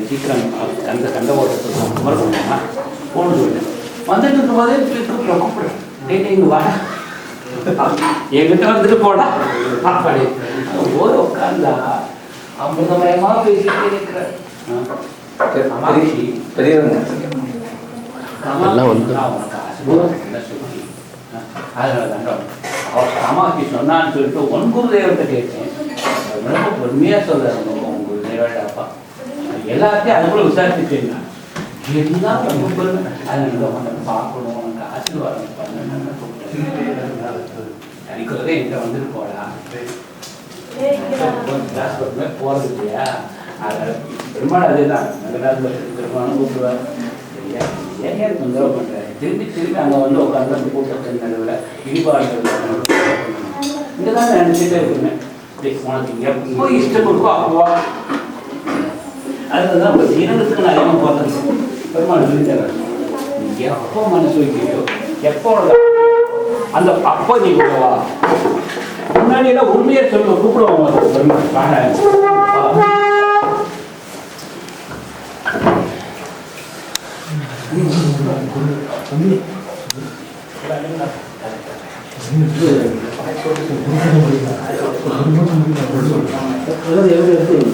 சீக்கிரம் கந்த கந்த ஓட்டத்துக்கு குமரமா போன சொல்லிட்டேன். வந்துட்டு இருக்கும்போதே கூப்பிடுறேன், இங்கே வா என்கிட்ட வந்துட்டு போடா அப்படி போய் உட்காந்தா அமிர்தமயமா பேசிட்டே இருக்கிறேன். பெரியவங்க அவர் காமாட்சி சொன்னான்னு சொல்லிட்டு ஒன் குருதேவர்கிட்ட கேட்டேன். ரொம்ப பொறுமையாக சொல்றாரு, உன் குருதேவடாப்பா எல்லாத்தையும் அதுக்குள்ள விசாரிச்சுட்டேன். எல்லாம் ரொம்ப பொறுமை, அதனால உனக்கு பார்க்கணும், உனக்கு ஆசீர்வாதம் பண்ணணும்னு அடிக்கிறதே என்கிட்ட வந்துட்டு போடா கிளாஸ் போறது இல்லையா. பெருமாள் அதேதான் நல்ல கிளாஸ்ல பெருமாளும் கூப்பிடுவார். ஏன் தொந்தரவு பண்றாரு, திரும்பி திரும்பி அங்கே வந்து உட்காந்து அந்த கூட்டத்தின் நடுவில் இடிபாடுகள் இங்கே தான் நினைச்சிட்டே இருக்குங்க. உனக்கு எப்போ இஷ்டம் இருக்கோ அப்போ அதுதான் ஒரு தினத்துக்கு நான் அதிகமாக பார்த்தேன். பெருமாள் சொல்லி தர்றேன், நீ எப்போ மனசு வைக்கிறியோ எப்போ அந்த அப்போ நீ கூடவா. முன்னாடியெல்லாம் உண்மையை சொல்ல கூப்பிடுவாங்க பெருமாள் எப்படி